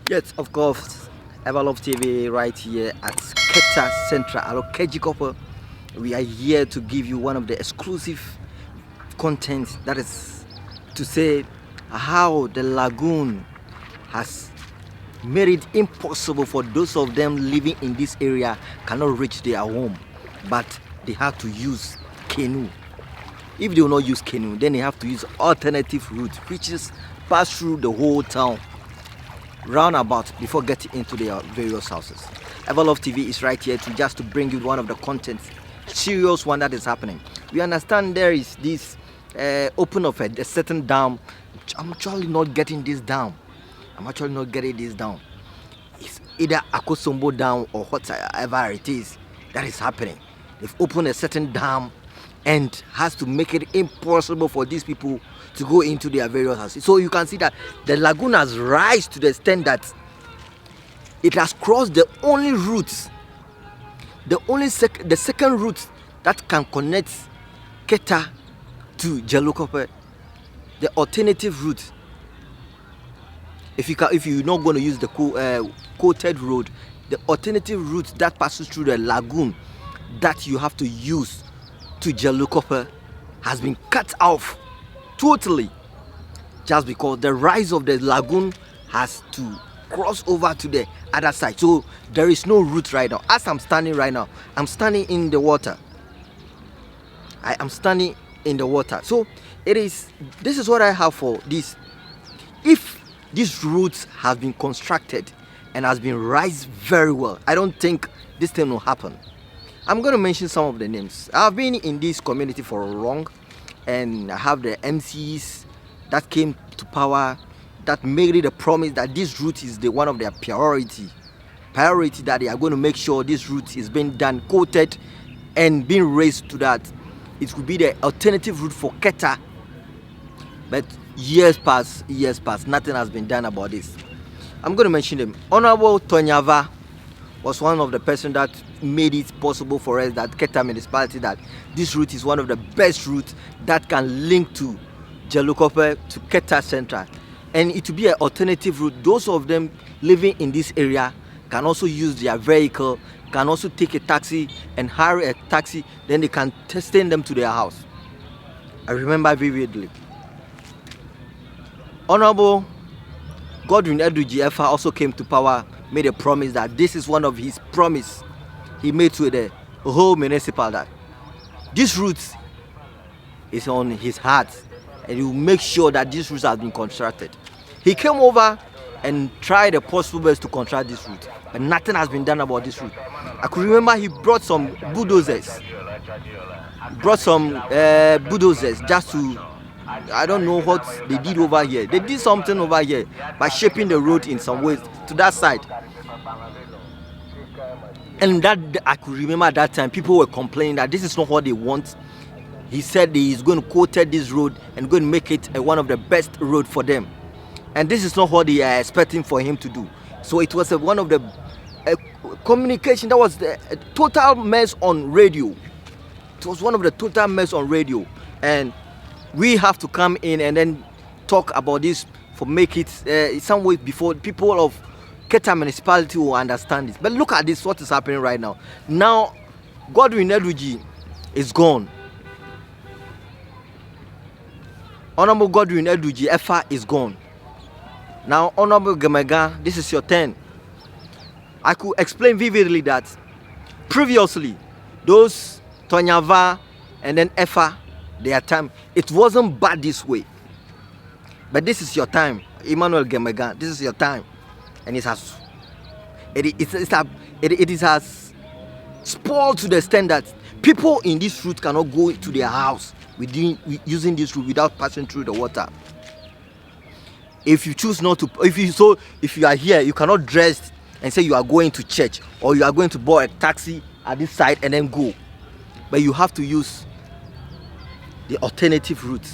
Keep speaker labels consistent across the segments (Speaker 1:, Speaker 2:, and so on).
Speaker 1: Yes, of course. Everlove TV right here at Keta Central. Hello, KG Copper. We are here to give you one of the exclusive content, that is to say how the lagoon has made it impossible for those of them living in this area cannot reach their home, but they have to use canoe. If they will not use canoe, then they have to use alternative route, which is pass through the whole town roundabout before getting into their various houses. Everlove TV is right here to just to bring you one of the contents, serious one that is happening. We understand there is this open of a certain dam. I'm actually not getting this down. It's either Akosombo Dam or whatever it is that is happening. They've opened a certain dam and has to make it impossible for these people to go into their various houses. So you can see that the lagoon has rise to the extent that it has crossed the only route, the second route that can connect Keta to Jelukope, the alternative route. If you're not going to use the coated road, the alternative route that passes through the lagoon that you have to use to Jelukope has been cut off totally, just because the rise of the lagoon has to cross over to the other side. So there is no route right now. As I'm standing right now, I'm standing in the water. I am standing in the water. So this is what I have for this. If this route has been constructed and has been raised very well, I don't think this thing will happen. I'm going to mention some of the names. I've been in this community for long, and I have the MCs that came to power that made it a promise that this route is one of their priority that they are going to make sure this route is being done, coated, and being raised to that. It could be the alternative route for Keta, but years pass, nothing has been done about this. I'm going to mention them. Honorable Tonyava was one of the person that made it possible for us, that Keta municipality, that this route is one of the best routes that can link to Jelukope to Keta Central, and it will be an alternative route. Those of them living in this area can also use their vehicle, can also take a taxi and hire a taxi, then they can send them to their house. I remember vividly. Honorable Godwin Eduji Efa also came to power, made a promise that this is one of his promise he made to the whole municipal, that this route is on his heart and he will make sure that this route has been constructed. He came over and tried the possible best to construct this route, but nothing has been done about this route. I could remember he brought some bulldozers, just to, I don't know what they did over here. They did something over here by shaping the road in some ways to that side. And that I could remember at that time, people were complaining that this is not what they want. He said he is going to coated this road and going to make it one of the best road for them. And this is not what they are expecting for him to do. So it was one of the communication that was the total mess on radio. It was one of the total mess on radio. And we have to come in and then talk about this for make it some way before people of Keta municipality will understand this. But look at this, what is happening right now. Now, Godwin Eduji is gone. Honorable Godwin Eduji Efa is gone. Now, Honorable Gemega, this is your turn. I could explain vividly that previously, those Tonyava and then Efa, their time, it wasn't bad this way. But this is your time, Emmanuel Gemega. This is your time. And it has spoiled to the extent that people in this route cannot go to their house using this route without passing through the water. If you choose not to, if you are here, you cannot dress and say you are going to church or you are going to board a taxi at this side and then go. But you have to use the alternative route.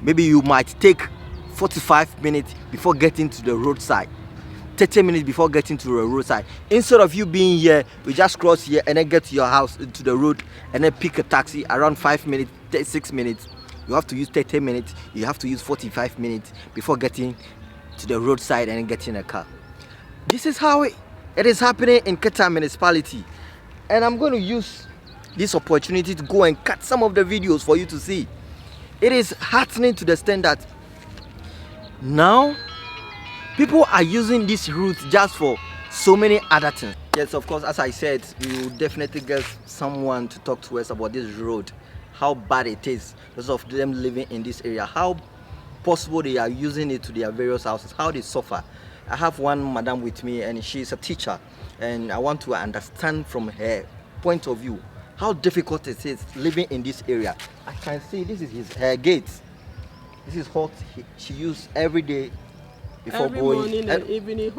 Speaker 1: Maybe you might take 45 minutes before getting to the roadside, 30 minutes before getting to the roadside. Instead of you being here, we just cross here and then get to your house, to the road, and then pick a taxi around 5 minutes, 6 minutes. You have to use 30 minutes, you have to use 45 minutes before getting to the roadside and get in a car. This is how it is happening in Keta municipality, and I'm going to use this opportunity to go and cut some of the videos for you to see. It is heartening to the extent that now people are using this route just for so many other things. Yes, of course, as I said, we will definitely get someone to talk to us about this road, how bad it is, because of them living in this area, how possible they are using it to their various houses, how they suffer. I have one madam with me, and she's a teacher, and I want to understand from her point of view how difficult it is living in this area. I can see this is her gate. This is what she used every day before
Speaker 2: every
Speaker 1: going
Speaker 2: morning and evening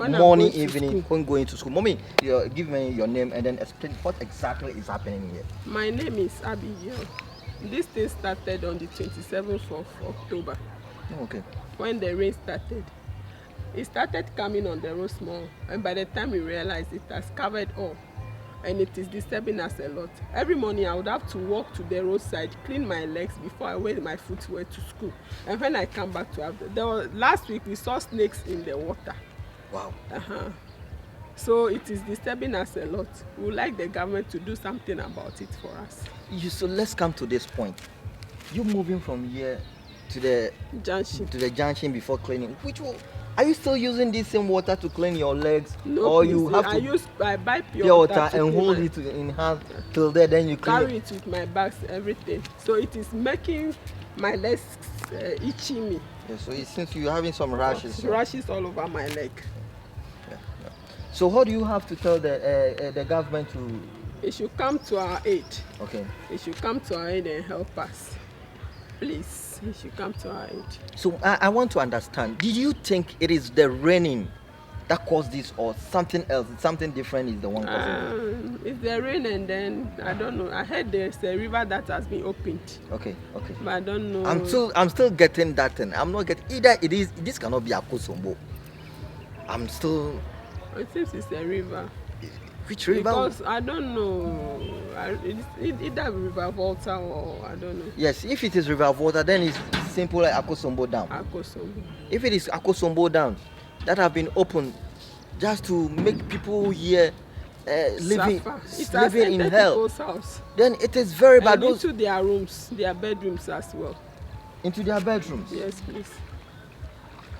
Speaker 1: when going to school. Mommy, give me your name and then explain what exactly is happening here.
Speaker 2: My name is Abigail. This thing started on the 27th of October.
Speaker 1: Okay.
Speaker 2: When the rain started. It started coming on the road small, and by the time we realized, it has covered all, and it is disturbing us a lot. Every morning I would have to walk to the roadside, clean my legs before I wear my footwear to school. And when I come back to have last week we saw snakes in the water.
Speaker 1: Wow.
Speaker 2: So it is disturbing us a lot. We would like the government to do something about it for us.
Speaker 1: So let's come to this point. You moving from here to the junction before cleaning. Are you still using this same water to clean your legs?
Speaker 2: No,
Speaker 1: or
Speaker 2: please,
Speaker 1: you have
Speaker 2: I buy pure water
Speaker 1: and hold it in hand till there, then you
Speaker 2: carry it with my bags, everything. So it is making my legs itching me.
Speaker 1: Yeah, so it seems you're having some rashes.
Speaker 2: Rashes all over my leg.
Speaker 1: Yeah. So what do you have to tell the government to?
Speaker 2: It should come to our aid.
Speaker 1: Okay.
Speaker 2: It should come to our aid and help us. Please, it should come to our aid.
Speaker 1: So I want to understand, did you think it is the raining that caused this or something else, something different is the one causing it?
Speaker 2: It's the rain, and then I don't know. I heard there's a river that has been opened.
Speaker 1: Okay.
Speaker 2: But I don't know.
Speaker 1: I'm still getting that thing. I'm not getting either this cannot be Akosombo. I'm still.
Speaker 2: It seems it's a river.
Speaker 1: Which river?
Speaker 2: Because I don't know. It's either River Volta or I don't know.
Speaker 1: Yes, if it is River Volta, then it's simple like Akosombo Dam.
Speaker 2: Akosombo.
Speaker 1: If it is Akosombo Dam
Speaker 2: that have been opened just to make people here living in hell, then it is very bad. And into their rooms, their bedrooms as well.
Speaker 1: Into their bedrooms?
Speaker 2: Yes, please.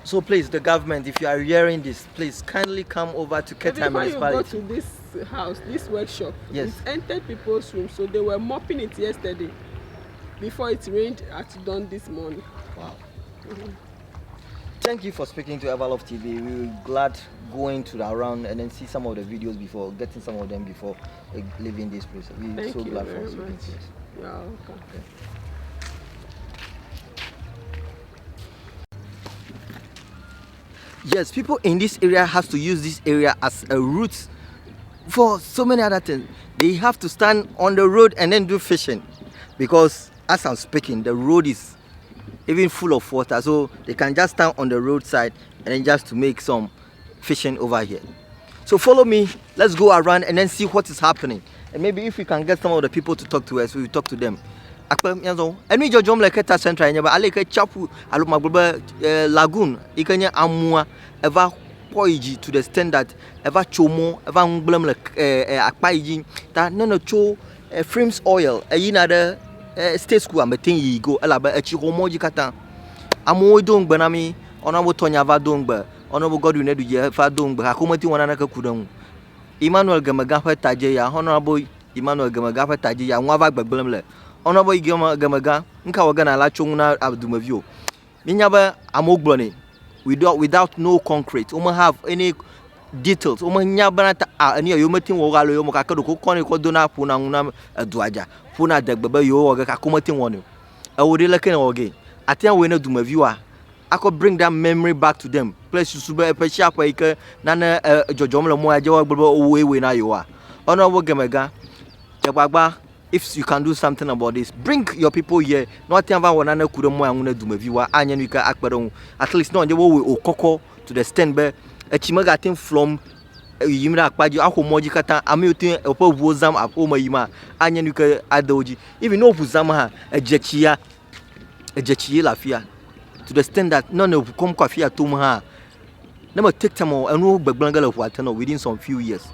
Speaker 1: So please, the government, if you are hearing this, please kindly come over to Keta municipality.
Speaker 2: You go to this house, this workshop,
Speaker 1: yes,
Speaker 2: it entered people's rooms, so they were mopping it yesterday before it rained at dawn this morning.
Speaker 1: Wow. Thank you for speaking to Everlove TV. We were glad going to the around and then see some of the videos before, getting some of them before leaving this place. We're so glad for speaking to us.
Speaker 2: You're welcome. Okay.
Speaker 1: Yes, people in this area have to use this area as a route for so many other things. They have to stand on the road and then do fishing because as I'm speaking, the road is even full of water, so they can just stand on the roadside and then just to make some fishing over here. So follow me, let's go around and then see what is happening, and maybe if we can get some of the people to talk to us, we will talk to them. And we just like Keta Central, and I like a chapu, I look my lagoon, you can amua ever poiji to the extent that ever chomo, ever umblem like a paiji, that no cho frames oil, a yinada state school, I'm a thing ye go, a laba a chihomoji kata. Amo dung banami, honorable Tonya Vadungba, honorable Godwin Edu Fadungba, Hakumati Wanaka Kudung, Emmanuel Gamagafa Tajaya, honorable Emmanuel Gamagafa Tajaya, Wava Bablemle. Honorable Gamaga, Nkawagana la chunguna abdumavio. Minyaba amogboni without no concrete. Have any details. Nyabanata any you meeting wogalo yo mokakado ko koni ko dona puna nguna duaja. Puna degbebe yo woga kakumatin wonu. Awodi leken woge. Atian we na dumavio a. I could bring that memory back to them. Place you sube epesha pa ike nana jojomlo mo aje wo gbebo we na yo a. Honorable Gamaga, Jabagba, if you can do something about this, bring your people here. Not ever one another could more and do maybe and you can act at least not the way we cocoa to the stand by a chimagatin from Yimra Paji, Ako Mojikata, Amutin, a poor Wozam, a Poma Yima, and you can adoji, even no Puzama, a jechia lafia to the stand that none of come coffee at Tumaha. Never take time or no backblangle of water within some few years.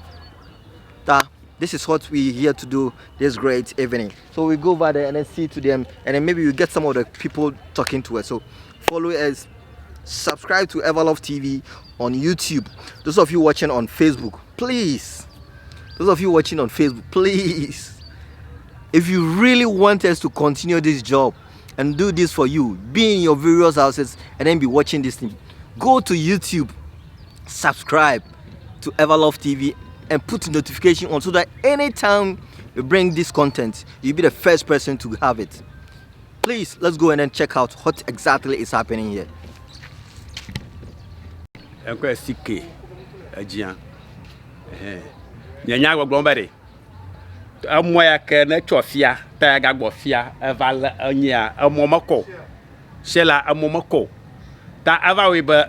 Speaker 1: This is what we here to do this great evening. So we go over there and then see to them, and then maybe you get some of the people talking to us. So follow us, subscribe to Everlove TV on YouTube. Those of you watching on Facebook, please. Those of you watching on Facebook, please. If you really want us to continue this job and do this for you, be in your various houses and then be watching this thing, go to YouTube, subscribe to Everlove TV and put notification on so that anytime we bring this content, you'll be the first person to have it. Please, let's go and then check out what exactly is happening here.
Speaker 3: Encore siké, adjian. Nyanya gbogbombe. Amoya ke na chofia, ta ga gbofia, eval anya, amomako. Shela amomako. Ta ava we be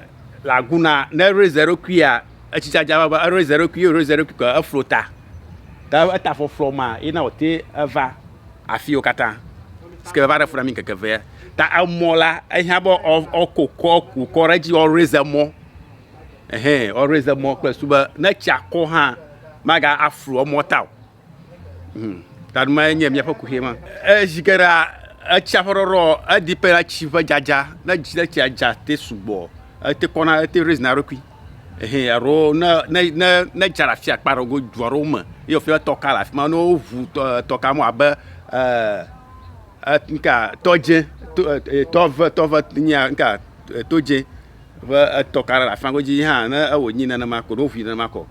Speaker 3: laguna na rezero kuia, achicha java ba rezero ku aflota. Ta ta fo floma, ina ote ava afio kata. Ske va refura min kekeve. Ta amola, ehabo okoko ku koreji o rezemo. Always the more close to na chako ha maga afro mortal. That my name ya foku hema. Jigara a chaforo a dipera chiva jaja na jaja te subo. Te kona te reason na rokui. Aro na jarafia kparo go dwaroma. Yo fe toka la ma no vu toka mo aba nka toje tova nya nka toje va tocar la fango ji ha na awo nyina na mako no fi na mako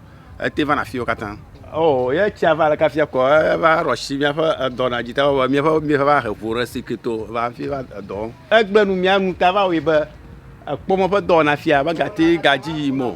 Speaker 3: te va na fio katan oh ya chava la kafia ko va roshi mi fa dona ji ta mi fa va revora secreto va fi va don egbenu mi anu ta va we ba pomo fa dona fia ba gati gaji mo